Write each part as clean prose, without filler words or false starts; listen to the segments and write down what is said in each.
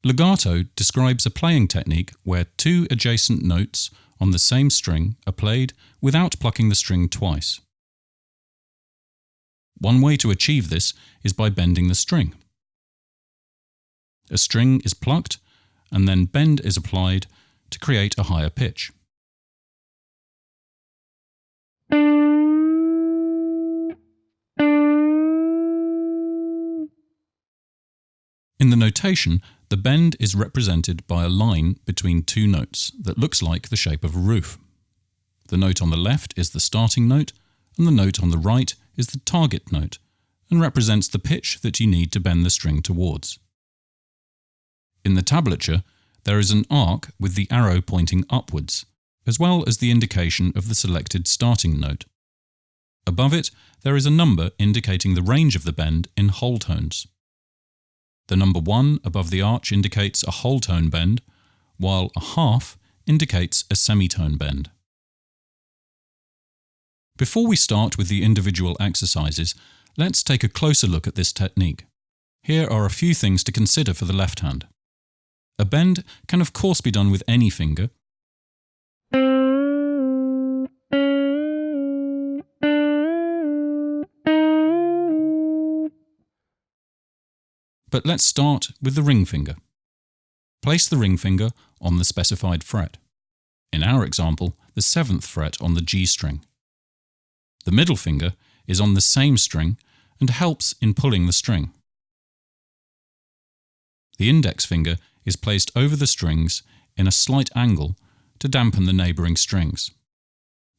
Legato describes a playing technique where two adjacent notes on the same string are played without plucking the string twice. One way to achieve this is by bending the string. A string is plucked and then bend is applied to create a higher pitch. In the notation, the bend is represented by a line between two notes that looks like the shape of a roof. The note on the left is the starting note, and the note on the right is the target note, and represents the pitch that you need to bend the string towards. In the tablature, there is an arc with the arrow pointing upwards, as well as the indication of the selected starting note. Above it, there is a number indicating the range of the bend in whole tones. The number 1 above the arch indicates a whole tone bend, while a half indicates a semitone bend. Before we start with the individual exercises, let's take a closer look at this technique. Here are a few things to consider for the left hand. A bend can of course be done with any finger. But let's start with the ring finger. Place the ring finger on the specified fret. In our example, the 7th fret on the G string. The middle finger is on the same string and helps in pulling the string. The index finger is placed over the strings in a slight angle to dampen the neighbouring strings.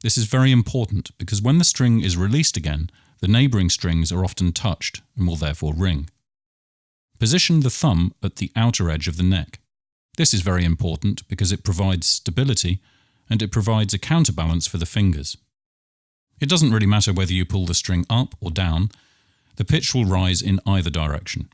This is very important because when the string is released again, the neighbouring strings are often touched and will therefore ring. Position the thumb at the outer edge of the neck. This is very important because it provides stability and it provides a counterbalance for the fingers. It doesn't really matter whether you pull the string up or down, the pitch will rise in either direction.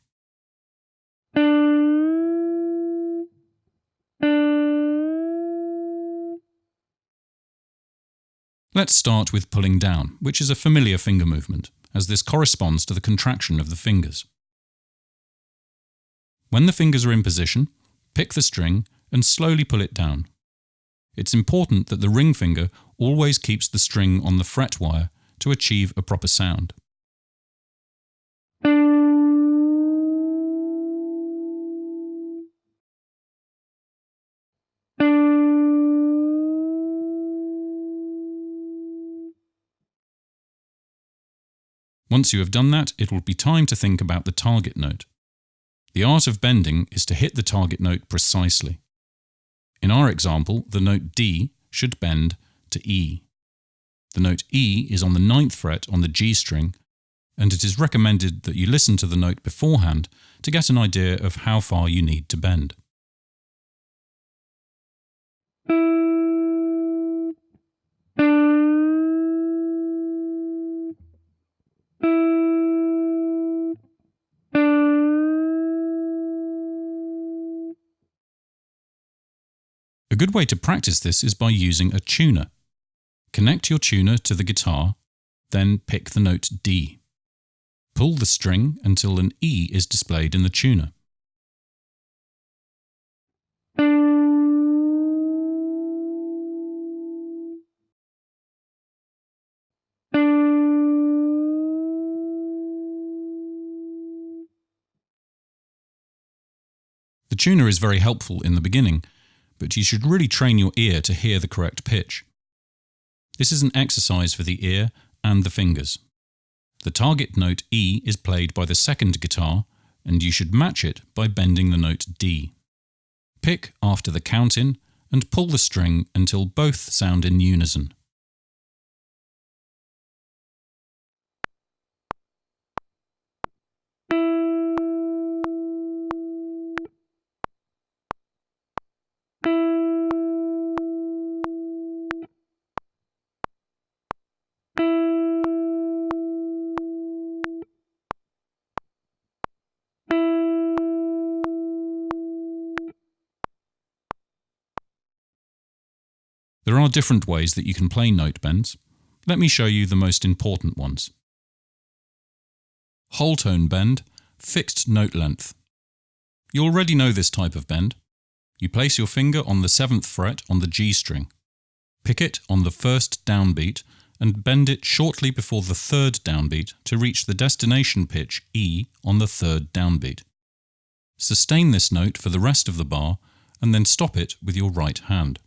Let's start with pulling down, which is a familiar finger movement, as this corresponds to the contraction of the fingers. When the fingers are in position, pick the string and slowly pull it down. It's important that the ring finger always keeps the string on the fret wire to achieve a proper sound. Once you have done that, it will be time to think about the target note. The art of bending is to hit the target note precisely. In our example, the note D should bend to E. The note E is on the 9th fret on the G string, and it is recommended that you listen to the note beforehand to get an idea of how far you need to bend. A good way to practice this is by using a tuner. Connect your tuner to the guitar, then pick the note D. Pull the string until an E is displayed in the tuner. The tuner is very helpful in the beginning, but you should really train your ear to hear the correct pitch. This is an exercise for the ear and the fingers. The target note E is played by the second guitar, and you should match it by bending the note D. Pick after the count-in and pull the string until both sound in unison. There are different ways that you can play note bends. Let me show you the most important ones. Whole tone bend, fixed note length. You already know this type of bend. You place your finger on the 7th fret on the G string. Pick it on the first downbeat and bend it shortly before the 3rd downbeat to reach the destination pitch E on the 3rd downbeat. Sustain this note for the rest of the bar and then stop it with your right hand.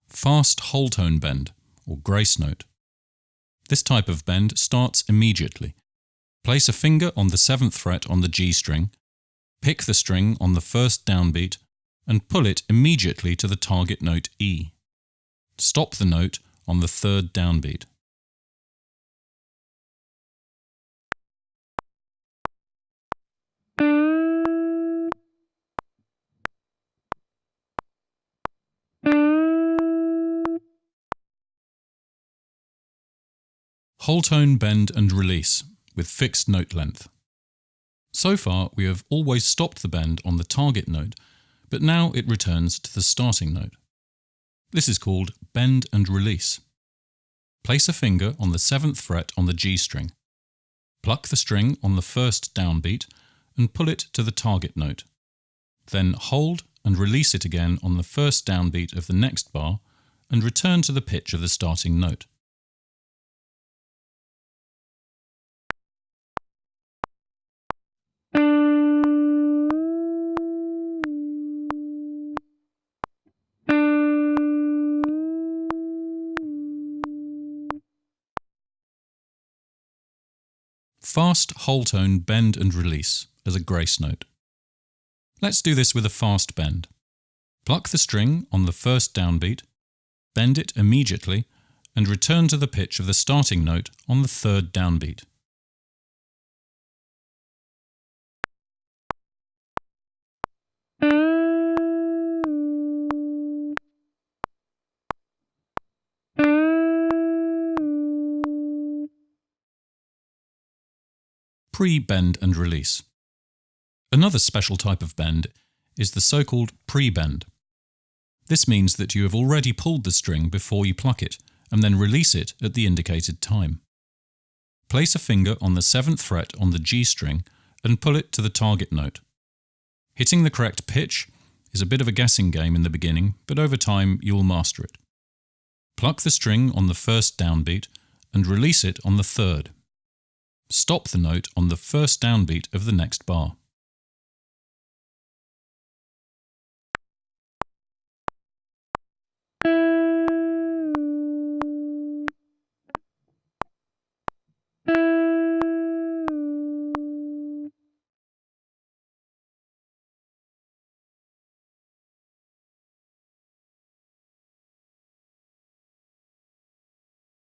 Fast whole tone bend, or grace note. This type of bend starts immediately. Place a finger on the 7th fret on the G string, pick the string on the first downbeat, and pull it immediately to the target note E. Stop the note on the 3rd downbeat. Whole tone bend and release with fixed note length. So far we have always stopped the bend on the target note, but now it returns to the starting note. This is called bend and release. Place a finger on the 7th fret on the G string. Pluck the string on the first downbeat and pull it to the target note. Then hold and release it again on the first downbeat of the next bar and return to the pitch of the starting note. Fast whole tone bend and release as a grace note. Let's do this with a fast bend. Pluck the string on the first downbeat, bend it immediately, and return to the pitch of the starting note on the 3rd downbeat. Pre-bend and release. Another special type of bend is the so-called pre-bend. This means that you have already pulled the string before you pluck it and then release it at the indicated time. Place a finger on the 7th fret on the G string and pull it to the target note. Hitting the correct pitch is a bit of a guessing game in the beginning, but over time you will master it. Pluck the string on the first downbeat and release it on the 3rd. Stop the note on the first downbeat of the next bar.